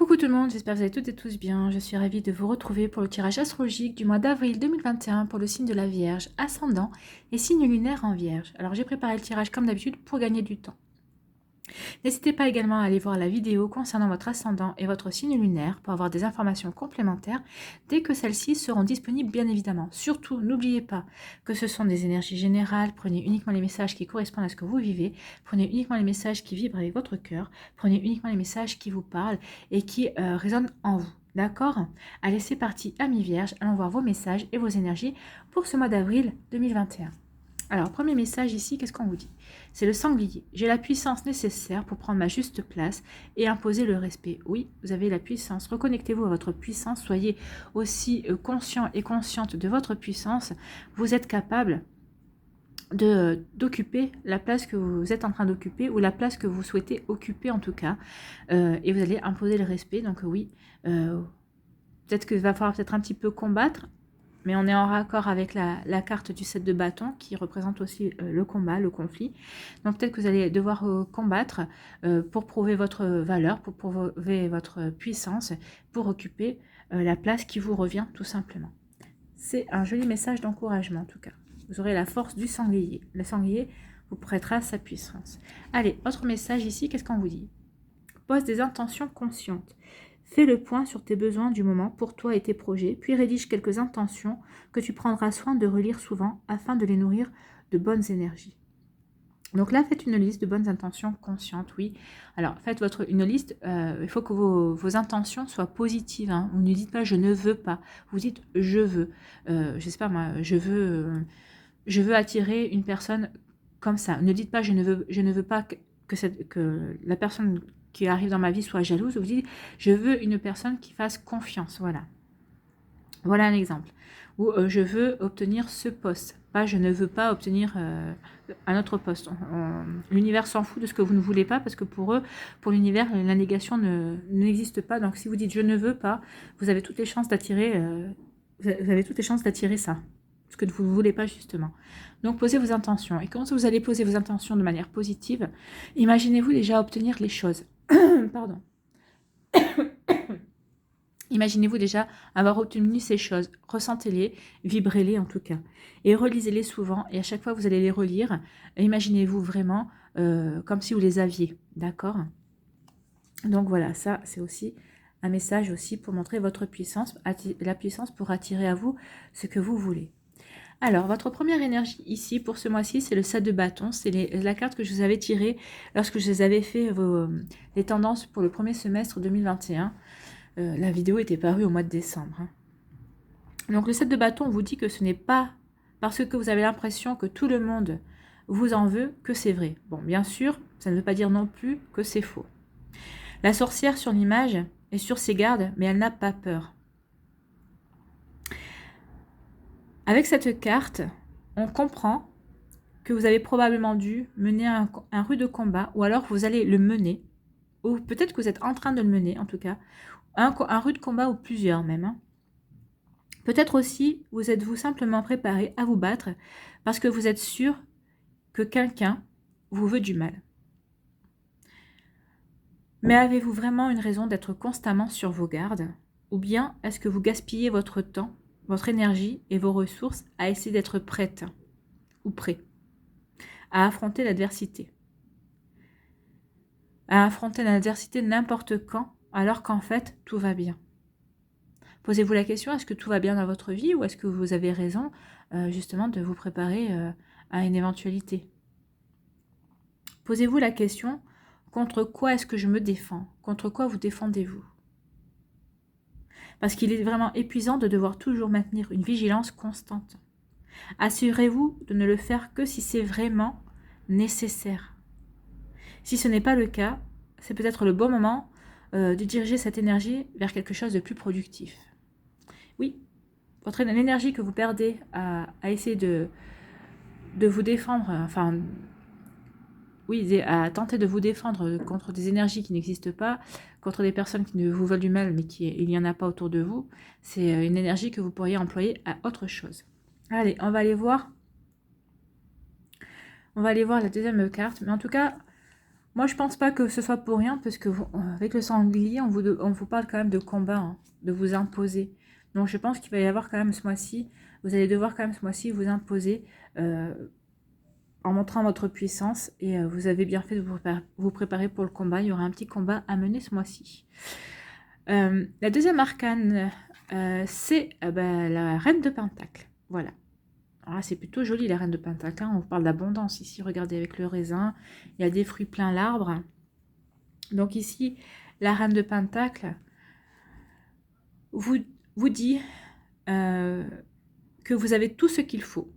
Coucou tout le monde, j'espère que vous allez toutes et tous bien. Je suis ravie de vous retrouver pour le tirage astrologique du mois d'avril 2021 pour le signe de la Vierge, ascendant et signe lunaire en Vierge. Alors j'ai préparé le tirage comme d'habitude pour gagner du temps. N'hésitez pas également à aller voir la vidéo concernant votre ascendant et votre signe lunaire pour avoir des informations complémentaires dès que celles-ci seront disponibles bien évidemment. Surtout, n'oubliez pas que ce sont des énergies générales, prenez uniquement les messages qui correspondent à ce que vous vivez, prenez uniquement les messages qui vibrent avec votre cœur, prenez uniquement les messages qui vous parlent et qui résonnent en vous. D'accord? Allez, c'est parti, amis vierges, allons voir vos messages et vos énergies pour ce mois d'avril 2021. Alors, premier message ici, qu'est-ce qu'on vous dit? C'est le sanglier. J'ai la puissance nécessaire pour prendre ma juste place et imposer le respect. Oui, vous avez la puissance. Reconnectez-vous à votre puissance. Soyez aussi conscient et consciente de votre puissance. Vous êtes capable d'occuper la place que vous êtes en train d'occuper ou la place que vous souhaitez occuper en tout cas. Et vous allez imposer le respect. Donc oui, peut-être qu'il va falloir peut-être un petit peu combattre. Mais on est en raccord avec la carte du 7 de bâton qui représente aussi le combat, le conflit. Donc peut-être que vous allez devoir combattre pour prouver votre valeur, pour prouver votre puissance, pour occuper la place qui vous revient tout simplement. C'est un joli message d'encouragement en tout cas. Vous aurez la force du sanglier. Le sanglier vous prêtera sa puissance. Allez, autre message ici, qu'est-ce qu'on vous dit? Pose des intentions conscientes. Fais le point sur tes besoins du moment pour toi et tes projets, puis rédige quelques intentions que tu prendras soin de relire souvent afin de les nourrir de bonnes énergies. Donc là, faites une liste de bonnes intentions conscientes, oui. Alors, faites une liste, il faut que vos intentions soient positives. Hein. Vous ne dites pas « je ne veux pas », vous dites « je veux ». Je sais pas moi, je veux attirer une personne comme ça. Ne dites pas « je ne veux pas que la personne qui arrive dans ma vie soit jalouse », vous dites « je veux une personne qui fasse confiance ». Voilà. Voilà un exemple. Ou je veux obtenir ce poste. Pas je ne veux pas obtenir un autre poste. L'univers s'en fout de ce que vous ne voulez pas parce que pour eux, pour l'univers, la négation n'existe pas. Donc si vous dites je ne veux pas, vous avez toutes les chances d'attirer ça. Ce que vous ne voulez pas justement. Donc posez vos intentions. Et quand vous allez poser vos intentions de manière positive, imaginez-vous déjà obtenir les choses. Pardon. Imaginez-vous déjà avoir obtenu ces choses, ressentez-les, vibrez-les en tout cas, et relisez-les souvent, et à chaque fois que vous allez les relire, imaginez-vous vraiment comme si vous les aviez, d'accord? Donc voilà, ça c'est aussi un message aussi pour montrer votre puissance, la puissance pour attirer à vous ce que vous voulez. Alors, votre première énergie ici, pour ce mois-ci, c'est le 7 de bâton. C'est la carte que je vous avais tirée lorsque je vous avais fait les tendances pour le premier semestre 2021. La vidéo était parue au mois de décembre. Hein. Donc, le 7 de bâton vous dit que ce n'est pas parce que vous avez l'impression que tout le monde vous en veut que c'est vrai. Bon, bien sûr, ça ne veut pas dire non plus que c'est faux. La sorcière sur l'image est sur ses gardes, mais elle n'a pas peur. Avec cette carte, on comprend que vous avez probablement dû mener un rude combat, ou alors vous allez le mener, ou peut-être que vous êtes en train de le mener, en tout cas, un rude combat ou plusieurs même. Hein. Peut-être aussi, vous êtes-vous simplement préparé à vous battre parce que vous êtes sûr que quelqu'un vous veut du mal. Mais avez-vous vraiment une raison d'être constamment sur vos gardes? Ou bien est-ce que vous gaspillez votre temps, votre énergie et vos ressources à essayer d'être prête ou prêt à affronter l'adversité? À affronter l'adversité n'importe quand, alors qu'en fait, tout va bien. Posez-vous la question, est-ce que tout va bien dans votre vie ou est-ce que vous avez raison justement de vous préparer à une éventualité? Posez-vous la question, contre quoi est-ce que je me défends? Contre quoi vous défendez-vous? Parce qu'il est vraiment épuisant de devoir toujours maintenir une vigilance constante. Assurez-vous de ne le faire que si c'est vraiment nécessaire. Si ce n'est pas le cas, c'est peut-être le bon moment de diriger cette énergie vers quelque chose de plus productif. Oui, l'énergie que vous perdez à essayer de vous défendre, enfin, oui, à tenter de vous défendre contre des énergies qui n'existent pas, contre des personnes qui ne vous veulent du mal, mais il n'y en a pas autour de vous, c'est une énergie que vous pourriez employer à autre chose. Allez, on va aller voir la deuxième carte, mais en tout cas, Moi, je pense pas que ce soit pour rien, parce que avec le sanglier, on vous parle quand même de combat, hein, de vous imposer. Donc, je pense qu'il va y avoir quand même ce mois-ci, vous allez devoir quand même ce mois-ci vous imposer euh, en montrant votre puissance. Et vous avez bien fait de vous préparer pour le combat. Il y aura un petit combat à mener ce mois-ci. La deuxième arcane, c'est ben, la reine de Pentacle. Voilà. Alors c'est plutôt joli la reine de Pentacle. Hein. On vous parle d'abondance ici. Regardez avec le raisin. Il y a des fruits plein l'arbre. Donc ici, la reine de Pentacle vous dit que vous avez tout ce qu'il faut.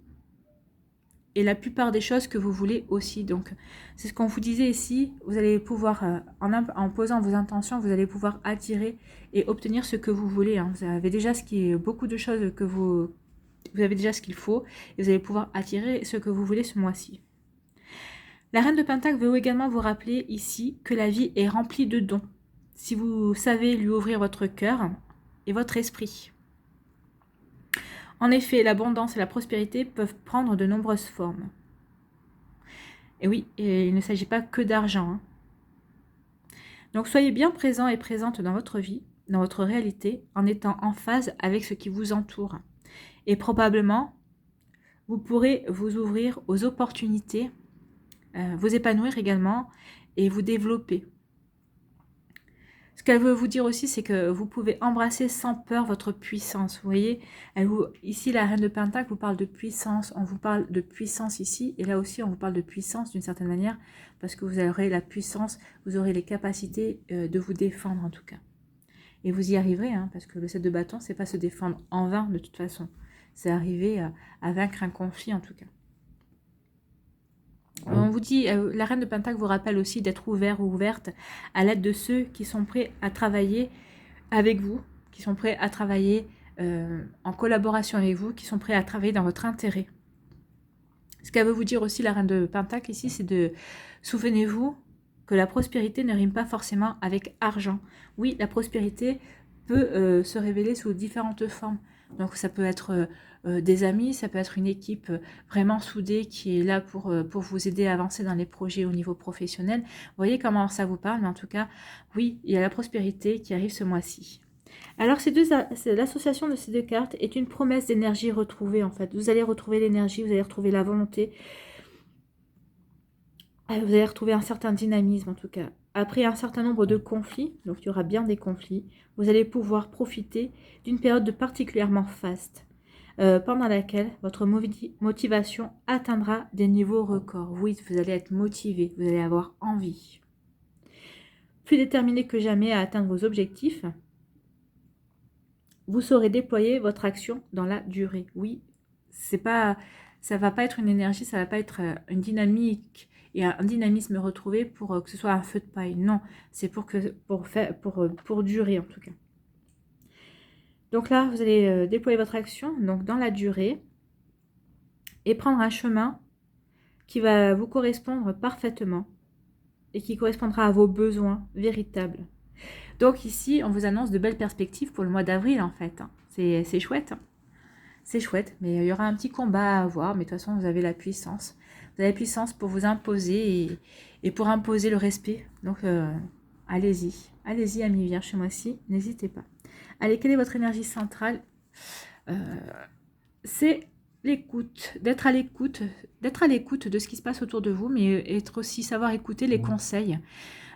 Et la plupart des choses que vous voulez aussi. Donc, c'est ce qu'on vous disait ici. Vous allez pouvoir, en posant vos intentions, vous allez pouvoir attirer et obtenir ce que vous voulez. Hein. Vous avez déjà beaucoup de choses que vous avez déjà ce qu'il faut. Et vous allez pouvoir attirer ce que vous voulez ce mois-ci. La reine de Pentacle veut également vous rappeler ici que la vie est remplie de dons. Si vous savez lui ouvrir votre cœur et votre esprit. En effet, l'abondance et la prospérité peuvent prendre de nombreuses formes. Et oui, il ne s'agit pas que d'argent. Hein. Donc soyez bien présent et présente dans votre vie, dans votre réalité, en étant en phase avec ce qui vous entoure. Et probablement, vous pourrez vous ouvrir aux opportunités, vous épanouir également et vous développer. Ce qu'elle veut vous dire aussi, c'est que vous pouvez embrasser sans peur votre puissance. Vous voyez, ici, la reine de Pentacle vous parle de puissance. On vous parle de puissance ici. Et là aussi, on vous parle de puissance d'une certaine manière. Parce que vous aurez la puissance, vous aurez les capacités de vous défendre en tout cas. Et vous y arriverez, hein, parce que le 7 de bâton, c'est pas se défendre en vain de toute façon. C'est arriver à vaincre un conflit en tout cas. On vous dit, la reine de Pentacle vous rappelle aussi d'être ouvert ou ouverte à l'aide de ceux qui sont prêts à travailler avec vous, qui sont prêts à travailler en collaboration avec vous, qui sont prêts à travailler dans votre intérêt. Ce qu'elle veut vous dire aussi, la reine de Pentacle ici, c'est de, souvenez-vous que la prospérité ne rime pas forcément avec argent. Oui, la prospérité peut se révéler sous différentes formes. Donc ça peut être des amis, ça peut être une équipe vraiment soudée qui est là pour vous aider à avancer dans les projets au niveau professionnel. Vous voyez comment ça vous parle, mais en tout cas, oui, il y a la prospérité qui arrive ce mois-ci. Alors l'association de ces deux cartes est une promesse d'énergie retrouvée en fait. Vous allez retrouver l'énergie, vous allez retrouver la volonté, vous allez retrouver un certain dynamisme en tout cas. Après un certain nombre de conflits, donc il y aura bien des conflits, vous allez pouvoir profiter d'une période particulièrement faste, pendant laquelle votre motivation atteindra des niveaux records. Oui, vous allez être motivé, vous allez avoir envie. Plus déterminé que jamais à atteindre vos objectifs, vous saurez déployer votre action dans la durée. Oui, ça va pas être une énergie, ça va pas être une dynamique et un dynamisme retrouvé pour que ce soit un feu de paille. Non, c'est pour durer en tout cas. Donc là, vous allez déployer votre action donc dans la durée et prendre un chemin qui va vous correspondre parfaitement et qui correspondra à vos besoins véritables. Donc ici, on vous annonce de belles perspectives pour le mois d'avril en fait. C'est chouette. Hein. C'est chouette, mais il y aura un petit combat à avoir, mais de toute façon, vous avez la puissance. Vous avez la puissance pour vous imposer et pour imposer le respect. Donc, allez-y. Allez-y, amis vierges, chez moi-ci, n'hésitez pas. Allez, quelle est votre énergie centrale? C'est l'écoute, d'être à l'écoute de ce qui se passe autour de vous, mais être aussi savoir écouter les conseils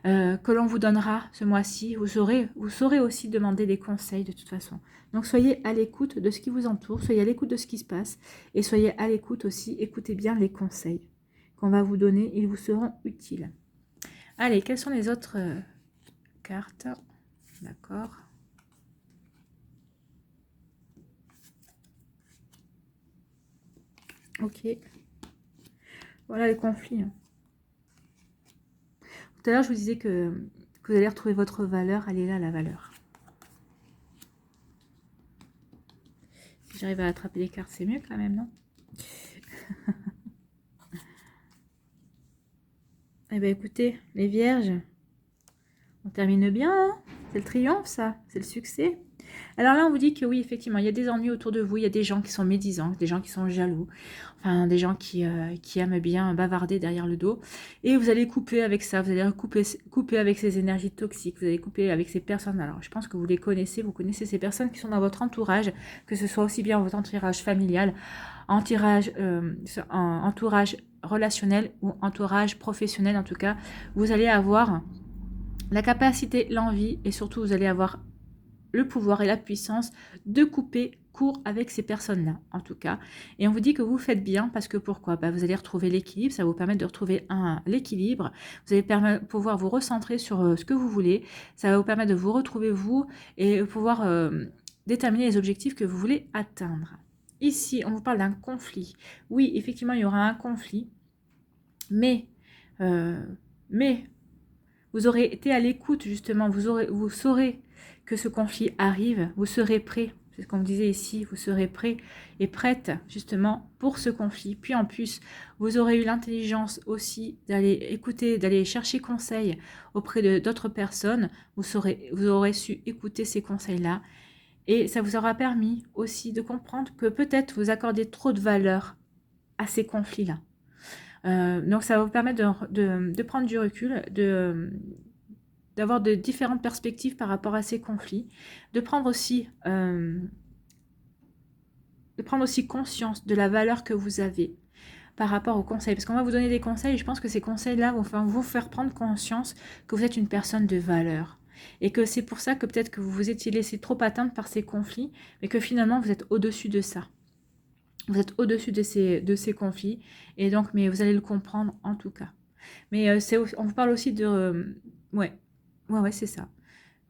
que l'on vous donnera ce mois-ci. Vous saurez aussi demander des conseils de toute façon. Donc soyez à l'écoute de ce qui vous entoure, soyez à l'écoute de ce qui se passe et soyez à l'écoute aussi, écoutez bien les conseils qu'on va vous donner, ils vous seront utiles. Allez, quelles sont les autres cartes? D'accord. Ok. Voilà les conflits. Tout à l'heure, je vous disais que vous allez retrouver votre valeur. Elle est là, la valeur. Si j'arrive à attraper les cartes, c'est mieux quand même, non? Eh bien, écoutez, les vierges, on termine bien. Hein, c'est le triomphe, ça. C'est le succès. Alors là, on vous dit que oui, effectivement, il y a des ennuis autour de vous, il y a des gens qui sont médisants, des gens qui sont jaloux, enfin des gens qui aiment bien bavarder derrière le dos. Et vous allez couper avec ça, vous allez couper avec ces énergies toxiques, vous allez couper avec ces personnes. Alors, je pense que vous connaissez ces personnes qui sont dans votre entourage, que ce soit aussi bien votre entourage familial, entourage relationnel ou entourage professionnel en tout cas. Vous allez avoir la capacité, l'envie et surtout vous allez avoir le pouvoir et la puissance de couper court avec ces personnes-là, en tout cas. Et on vous dit que vous faites bien parce que pourquoi? Vous allez retrouver l'équilibre, ça va vous permettre de retrouver l'équilibre, vous allez pouvoir vous recentrer sur ce que vous voulez, ça va vous permettre de vous retrouver vous et pouvoir déterminer les objectifs que vous voulez atteindre. Ici, on vous parle d'un conflit. Oui, effectivement, il y aura un conflit, mais vous aurez été à l'écoute, justement, vous saurez que ce conflit arrive, vous serez prêt, c'est ce qu'on me disait ici, vous serez prêt et prête, justement, pour ce conflit. Puis en plus, vous aurez eu l'intelligence aussi d'aller écouter, d'aller chercher conseil auprès d'autres personnes, vous aurez su écouter ces conseils-là, et ça vous aura permis aussi de comprendre que peut-être vous accordez trop de valeur à ces conflits-là. Donc ça va vous permettre de prendre du recul, d'avoir de différentes perspectives par rapport à ces conflits, de prendre aussi conscience de la valeur que vous avez par rapport aux conseils. Parce qu'on va vous donner des conseils et je pense que ces conseils-là vont vous faire prendre conscience que vous êtes une personne de valeur. Et que c'est pour ça que peut-être que vous vous étiez laissé trop atteindre par ces conflits, mais que finalement vous êtes au-dessus de ça. Vous êtes au-dessus de ces conflits, et donc, mais vous allez le comprendre en tout cas. Mais on vous parle aussi de... ouais, c'est ça.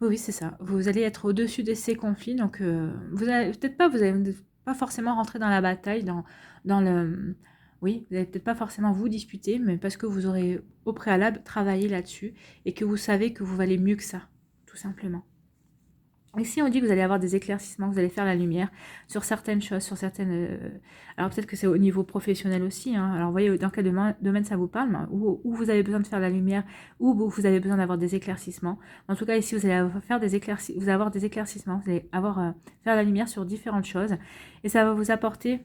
Oui, c'est ça. Vous allez être au-dessus de ces conflits, donc vous allez pas forcément rentrer dans la bataille, dans le... Oui, vous n'allez peut-être pas forcément vous disputer, mais parce que vous aurez au préalable travaillé là-dessus, et que vous savez que vous valez mieux que ça, tout simplement. Ici, on dit que vous allez avoir des éclaircissements, que vous allez faire la lumière sur certaines choses, sur certaines... Alors peut-être que c'est au niveau professionnel aussi. Hein. Alors vous voyez dans quel domaine ça vous parle, où vous avez besoin de faire la lumière, où vous avez besoin d'avoir des éclaircissements. En tout cas, ici, vous allez faire vous allez avoir des éclaircissements, vous allez faire la lumière sur différentes choses. Et ça va vous apporter...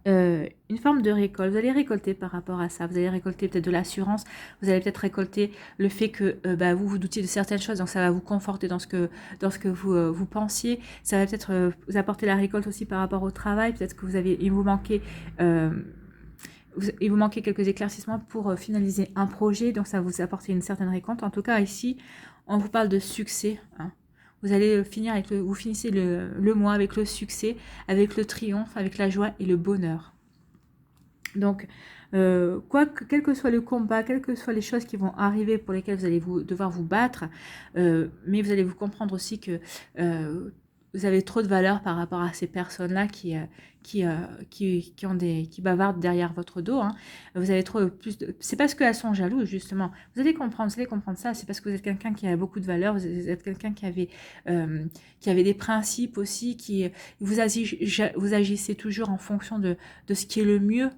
une forme de récolte, vous allez récolter par rapport à ça, vous allez récolter peut-être de l'assurance, vous allez peut-être récolter le fait que vous vous doutiez de certaines choses, donc ça va vous conforter dans ce que vous pensiez, ça va peut-être vous apporter la récolte aussi par rapport au travail, peut-être que il vous manquait quelques éclaircissements pour finaliser un projet, donc ça va vous apporter une certaine récolte. En tout cas ici, on vous parle de succès, hein. Vous allez finir vous finissez le mois avec le succès, avec le triomphe, avec la joie et le bonheur. Donc, quel que soit le combat, quelles que soient les choses qui vont arriver pour lesquelles vous allez devoir vous battre, mais vous allez vous comprendre aussi que vous avez trop de valeur par rapport à ces personnes-là qui bavardent derrière votre dos. Hein. Vous avez trop plus de... C'est parce qu'elles sont jalouses, justement. Vous allez comprendre ça. C'est parce que vous êtes quelqu'un qui a beaucoup de valeur. Vous êtes quelqu'un qui avait des principes aussi. Vous agissez toujours en fonction de ce qui est le mieux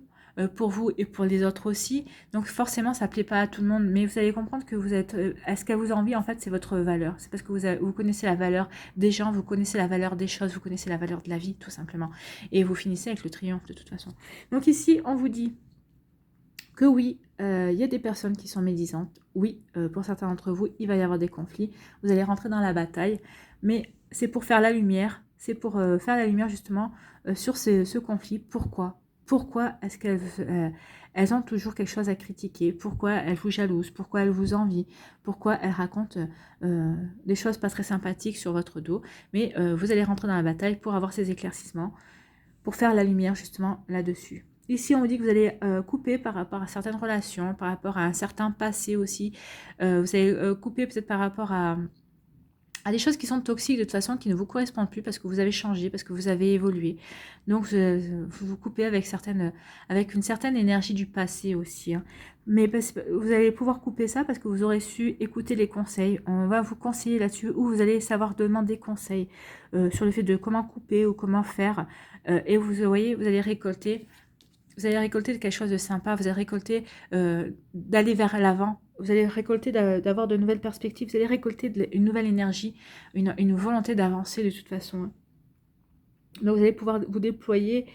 pour vous et pour les autres aussi. Donc forcément, ça ne plaît pas à tout le monde, mais vous allez comprendre que vous êtes... ce qu'elle vous envie, en fait, c'est votre valeur. C'est parce que vous connaissez la valeur des gens, vous connaissez la valeur des choses, vous connaissez la valeur de la vie, tout simplement. Et vous finissez avec le triomphe, de toute façon. Donc ici, on vous dit que oui, il y a des personnes qui sont médisantes. Oui, pour certains d'entre vous, il va y avoir des conflits. Vous allez rentrer dans la bataille, mais c'est pour faire la lumière. C'est pour faire la lumière, justement, sur ce conflit. Pourquoi est-ce qu'elles ont toujours quelque chose à critiquer? Pourquoi elles vous jalousent? Pourquoi elles vous envient? Pourquoi elles racontent des choses pas très sympathiques sur votre dos? Mais vous allez rentrer dans la bataille pour avoir ces éclaircissements, pour faire la lumière justement là-dessus. Ici, on vous dit que vous allez couper par rapport à certaines relations, par rapport à un certain passé aussi. Vous allez couper peut-être par rapport à des choses qui sont toxiques de toute façon, qui ne vous correspondent plus parce que vous avez changé, parce que vous avez évolué. Donc, vous vous coupez avec une certaine énergie du passé aussi. Hein. Mais vous allez pouvoir couper ça parce que vous aurez su écouter les conseils. On va vous conseiller là-dessus, ou vous allez savoir demander conseil sur le fait de comment couper ou comment faire. Et vous voyez, vous allez récolter quelque chose de sympa, vous allez récolter d'aller vers l'avant, vous allez récolter, d'avoir de nouvelles perspectives, vous allez récolter une nouvelle énergie, une volonté d'avancer de toute façon. Donc vous allez pouvoir vous déployer,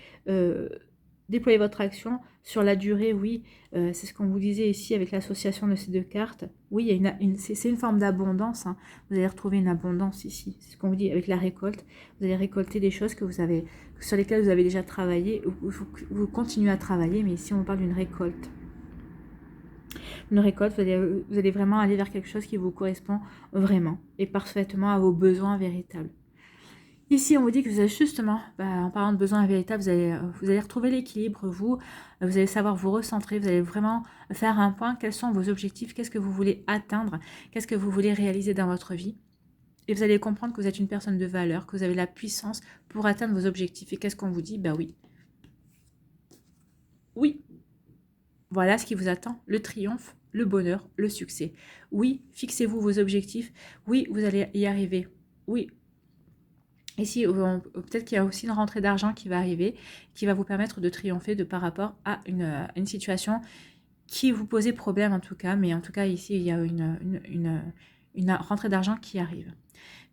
déployer votre action sur la durée, oui. C'est ce qu'on vous disait ici avec l'association de ces deux cartes. Oui, il y a c'est une forme d'abondance. Hein. Vous allez retrouver une abondance ici. C'est ce qu'on vous dit avec la récolte. Vous allez récolter des choses que vous avez, sur lesquelles vous avez déjà travaillé, ou vous continuez à travailler, mais ici on parle d'une récolte. Une récolte, vous allez vraiment aller vers quelque chose qui vous correspond vraiment et parfaitement à vos besoins véritables. Ici, on vous dit que vous avez justement, en parlant de besoins véritables, vous allez retrouver l'équilibre, vous allez savoir vous recentrer, vous allez vraiment faire un point, quels sont vos objectifs, qu'est-ce que vous voulez atteindre, qu'est-ce que vous voulez réaliser dans votre vie. Et vous allez comprendre que vous êtes une personne de valeur, que vous avez la puissance pour atteindre vos objectifs. Et qu'est-ce qu'on vous dit? Oui. Oui. Voilà ce qui vous attend, le triomphe, le bonheur, le succès. Oui, fixez-vous vos objectifs. Oui, vous allez y arriver. Oui. Ici, peut-être qu'il y a aussi une rentrée d'argent qui va arriver, qui va vous permettre de triompher par rapport à une situation qui vous posait problème en tout cas. Mais en tout cas, ici, il y a une rentrée d'argent qui arrive.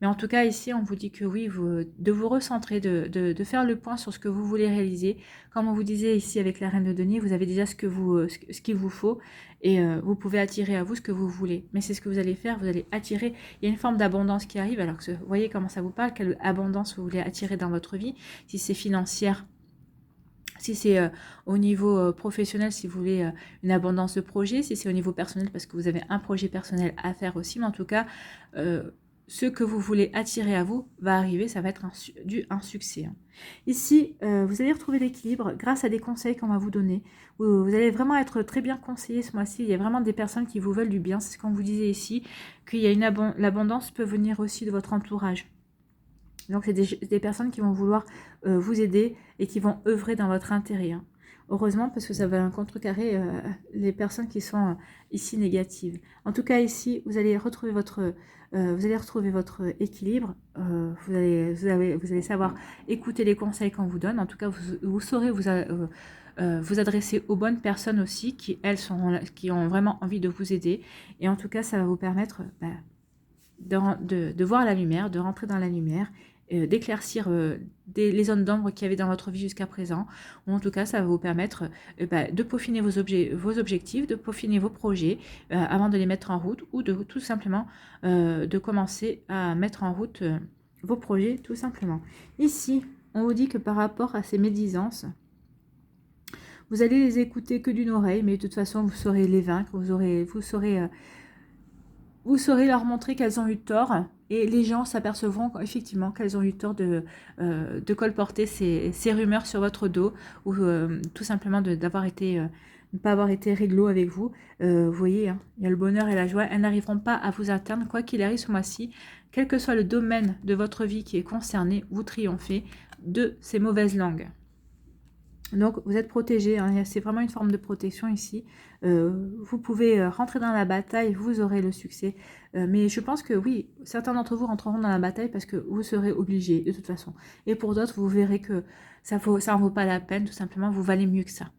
Mais en tout cas, ici, on vous dit que oui, de vous recentrer, de faire le point sur ce que vous voulez réaliser. Comme on vous disait ici avec la reine de denier, vous avez déjà ce qu'il vous faut et vous pouvez attirer à vous ce que vous voulez. Mais c'est ce que vous allez faire, vous allez attirer. Il y a une forme d'abondance qui arrive, alors que vous voyez comment ça vous parle, quelle abondance vous voulez attirer dans votre vie, si c'est financière. Si c'est au niveau professionnel, si vous voulez une abondance de projets, si c'est au niveau personnel, parce que vous avez un projet personnel à faire aussi, mais en tout cas, ce que vous voulez attirer à vous va arriver, ça va être un succès. Hein. Ici, vous allez retrouver l'équilibre grâce à des conseils qu'on va vous donner. Vous allez vraiment être très bien conseillé ce mois-ci. Il y a vraiment des personnes qui vous veulent du bien. C'est ce qu'on vous disait ici, qu'il y a l'abondance peut venir aussi de votre entourage. Donc, c'est des personnes qui vont vouloir vous aider et qui vont œuvrer dans votre intérêt. Hein. Heureusement, parce que ça va contrecarrer les personnes qui sont ici négatives. En tout cas, ici, vous allez retrouver votre équilibre. Vous allez savoir écouter les conseils qu'on vous donne. En tout cas, vous saurez vous adresser aux bonnes personnes aussi, qui ont vraiment envie de vous aider. Et en tout cas, ça va vous permettre de voir la lumière, de rentrer dans la lumière, d'éclaircir les zones d'ombre qu'il y avait dans votre vie jusqu'à présent, ou en tout cas ça va vous permettre de peaufiner vos objectifs, de peaufiner vos projets avant de les mettre en route, ou de tout simplement de commencer à mettre en route vos projets tout simplement. Ici, on vous dit que par rapport à ces médisances, vous allez les écouter que d'une oreille, mais de toute façon vous saurez les vaincre, vous saurez leur montrer qu'elles ont eu tort, et les gens s'apercevront effectivement qu'elles ont eu tort de colporter ces rumeurs sur votre dos, ou tout simplement de ne pas avoir été réglo avec vous. Vous voyez, hein, il y a le bonheur et la joie, elles n'arriveront pas à vous atteindre, quoi qu'il arrive ce mois-ci, quel que soit le domaine de votre vie qui est concerné, vous triomphez de ces mauvaises langues. Donc, vous êtes protégé, hein, c'est vraiment une forme de protection ici. Vous pouvez rentrer dans la bataille, vous aurez le succès. Mais je pense que oui, certains d'entre vous rentreront dans la bataille parce que vous serez obligés de toute façon. Et pour d'autres, vous verrez que ça en vaut pas la peine, tout simplement, vous valez mieux que ça.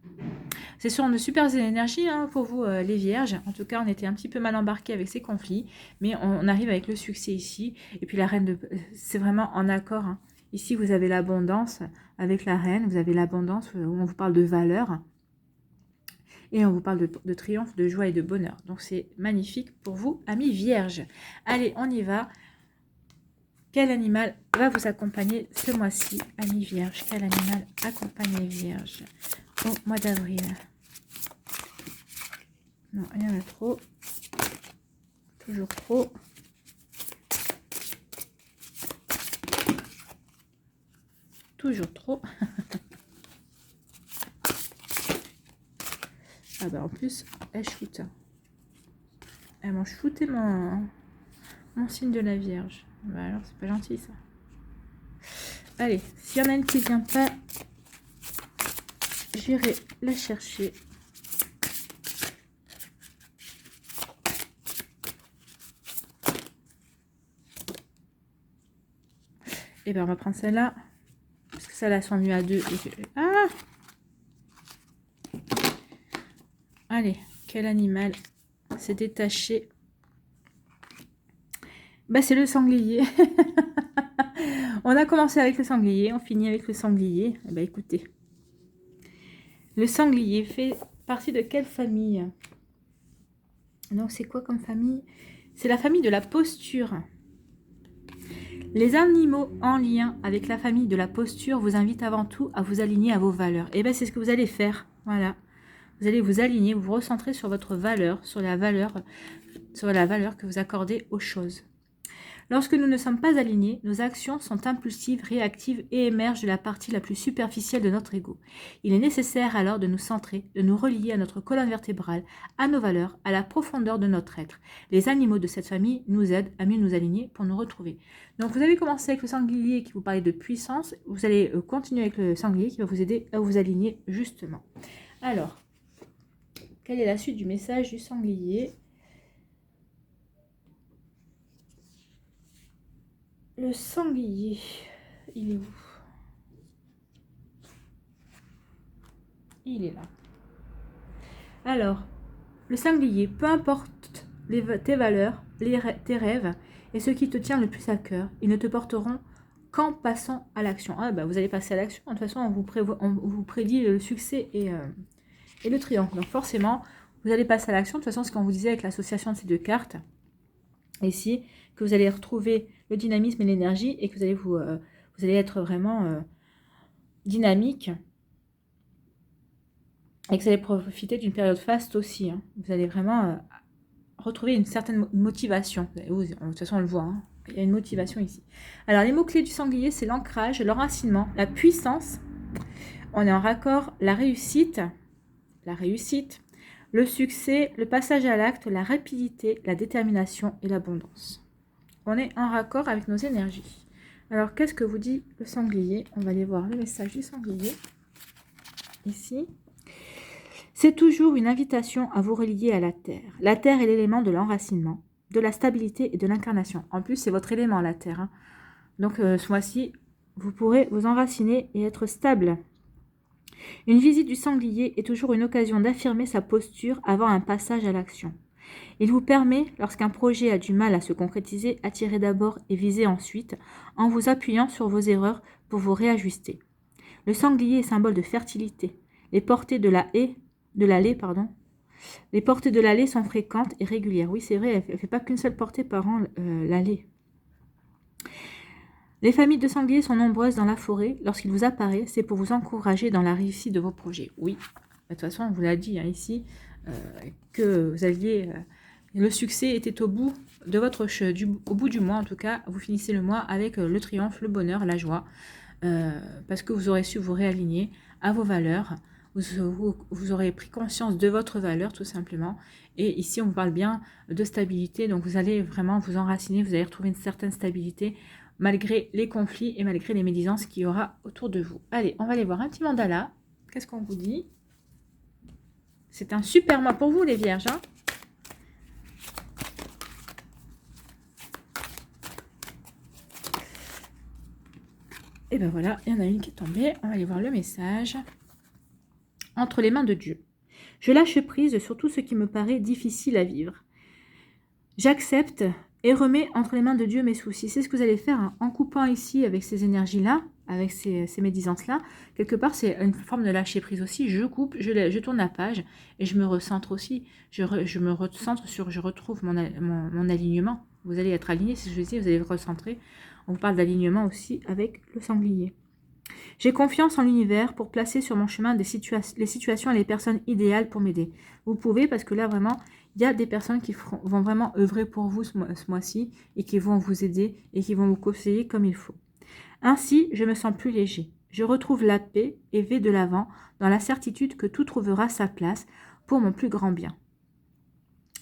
C'est sur de super énergies hein, pour vous, les vierges. En tout cas, on était un petit peu mal embarqués avec ces conflits, mais on arrive avec le succès ici. Et puis la reine c'est vraiment en accord, hein. Ici, vous avez l'abondance avec la reine, vous avez l'abondance où on vous parle de valeur et on vous parle de triomphe, de joie et de bonheur. Donc, c'est magnifique pour vous, amis vierges. Allez, on y va. Quel animal va vous accompagner ce mois-ci, amis vierges? Quel animal accompagne les vierges au mois d'avril? Non, il y en a trop. Toujours trop. Toujours trop. Ah bah en plus, elle shoot. Elle m'a shooté mon signe de la Vierge. Bah alors, c'est pas gentil ça. Allez, s'il y en a une qui vient pas, j'irai la chercher. Et ben on va prendre celle-là. Parce que celle-là sont mieux à deux. Ah! Allez, quel animal s'est détaché. Bah, c'est le sanglier. On a commencé avec le sanglier, on finit avec le sanglier. Eh ben, écoutez, le sanglier fait partie de quelle famille? Donc, c'est quoi comme famille? C'est la famille de la posture. Les animaux en lien avec la famille de la posture vous invitent avant tout à vous aligner à vos valeurs. Et bien, c'est ce que vous allez faire. Voilà. Vous allez vous aligner, vous recentrer sur votre valeur, sur la valeur que vous accordez aux choses. Lorsque nous ne sommes pas alignés, nos actions sont impulsives, réactives et émergent de la partie la plus superficielle de notre ego. Il est nécessaire alors de nous centrer, de nous relier à notre colonne vertébrale, à nos valeurs, à la profondeur de notre être. Les animaux de cette famille nous aident à mieux nous aligner pour nous retrouver. Donc vous avez commencé avec le sanglier qui vous parlait de puissance, vous allez continuer avec le sanglier qui va vous aider à vous aligner justement. Alors, quelle est la suite du message du sanglier ? Le sanglier, il est où? Il est là. Alors, le sanglier, peu importe tes valeurs, tes rêves et ce qui te tient le plus à cœur, ils ne te porteront qu'en passant à l'action. Ah bah vous allez passer à l'action, de toute façon on vous prédit le succès et le triomphe. Donc forcément, vous allez passer à l'action. De toute façon, ce qu'on vous disait avec l'association de ces deux cartes, ici, que vous allez retrouver le dynamisme et l'énergie et que vous allez être vraiment dynamique et que vous allez profiter d'une période faste aussi. Hein. Vous allez vraiment retrouver une certaine motivation. De toute façon, on le voit. Hein. Il y a une motivation ici. Alors, les mots-clés du sanglier, c'est l'ancrage, l'enracinement, la puissance. On est en raccord, la réussite, le succès, le passage à l'acte, la rapidité, la détermination et l'abondance. On est en raccord avec nos énergies. Alors, qu'est-ce que vous dit le sanglier? On va aller voir le message du sanglier. Ici. C'est toujours une invitation à vous relier à la terre. La terre est l'élément de l'enracinement, de la stabilité et de l'incarnation. En plus, c'est votre élément, la terre. Hein. Donc, ce mois-ci, vous pourrez vous enraciner et être stable. Une visite du sanglier est toujours une occasion d'affirmer sa posture avant un passage à l'action. Il vous permet, lorsqu'un projet a du mal à se concrétiser, à tirer d'abord et viser ensuite, en vous appuyant sur vos erreurs pour vous réajuster. Le sanglier est symbole de fertilité. Les portées de l'allée sont fréquentes et régulières. Oui, c'est vrai, elle ne fait pas qu'une seule portée par an, l'allée. Les familles de sangliers sont nombreuses dans la forêt. Lorsqu'il vous apparaît, c'est pour vous encourager dans la réussite de vos projets. Oui, de toute façon, on vous l'a dit hein, ici, que vous aviez... le succès était au bout de au bout du mois, en tout cas. Vous finissez le mois avec le triomphe, le bonheur, la joie. Parce que vous aurez su vous réaligner à vos valeurs. Vous aurez pris conscience de votre valeur, tout simplement. Et ici, on vous parle bien de stabilité. Donc, vous allez vraiment vous enraciner. Vous allez retrouver une certaine stabilité malgré les conflits et malgré les médisances qu'il y aura autour de vous. Allez, on va aller voir un petit mandala. Qu'est-ce qu'on vous dit? C'est un super mois pour vous, les vierges. Hein. Et ben voilà, il y en a une qui est tombée. On va aller voir le message. Entre les mains de Dieu. Je lâche prise sur tout ce qui me paraît difficile à vivre. J'accepte et remets entre les mains de Dieu mes soucis. C'est ce que vous allez faire hein, en coupant ici avec ces énergies-là, avec ces médisances-là. Quelque part, c'est une forme de lâcher prise aussi. Je coupe, je tourne la page et je me recentre aussi. Je me recentre sur, je retrouve mon alignement. Vous allez être aligné, si je dis, vous allez vous recentrer. On parle d'alignement aussi avec le sanglier. J'ai confiance en l'univers pour placer sur mon chemin les situations et les personnes idéales pour m'aider. Vous pouvez, parce que là, vraiment, il y a des personnes qui vont vraiment œuvrer pour vous ce mois-ci et qui vont vous aider et qui vont vous conseiller comme il faut. Ainsi, je me sens plus léger. Je retrouve la paix et vais de l'avant dans la certitude que tout trouvera sa place pour mon plus grand bien.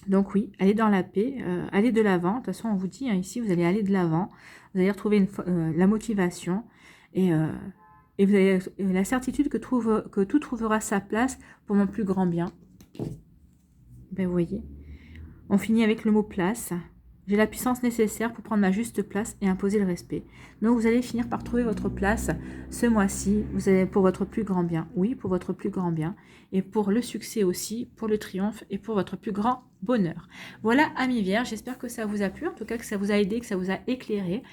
Donc oui, allez dans la paix, allez de l'avant. De toute façon, on vous dit, hein, ici, vous allez aller de l'avant. Vous allez retrouver la motivation et vous avez la certitude que tout trouvera sa place pour mon plus grand bien. Ben, vous voyez, on finit avec le mot place. J'ai la puissance nécessaire pour prendre ma juste place et imposer le respect. Donc vous allez finir par trouver votre place ce mois-ci. Vous allez pour votre plus grand bien. Oui, pour votre plus grand bien. Et pour le succès aussi, pour le triomphe et pour votre plus grand bonheur. Voilà, amis vierges, j'espère que ça vous a plu. En tout cas, que ça vous a aidé, que ça vous a éclairé.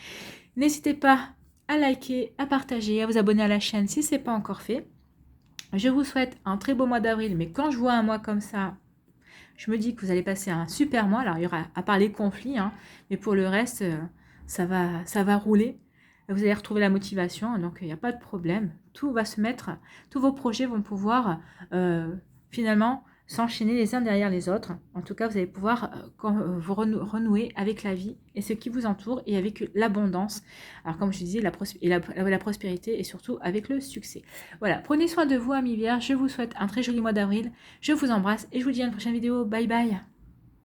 N'hésitez pas à liker, à partager, à vous abonner à la chaîne si ce n'est pas encore fait. Je vous souhaite un très beau mois d'avril. Mais quand je vois un mois comme ça, je me dis que vous allez passer un super mois. Alors, il y aura, à part les conflits, hein, mais pour le reste, ça va rouler. Vous allez retrouver la motivation, donc il n'y a pas de problème. Tout va se mettre, tous vos projets vont pouvoir finalement s'enchaîner les uns derrière les autres. En tout cas, vous allez pouvoir vous renouer avec la vie et ce qui vous entoure et avec l'abondance. Alors, comme je disais, la prospérité et surtout avec le succès. Voilà, prenez soin de vous, amis vierges. Je vous souhaite un très joli mois d'avril. Je vous embrasse et je vous dis à une prochaine vidéo. Bye bye.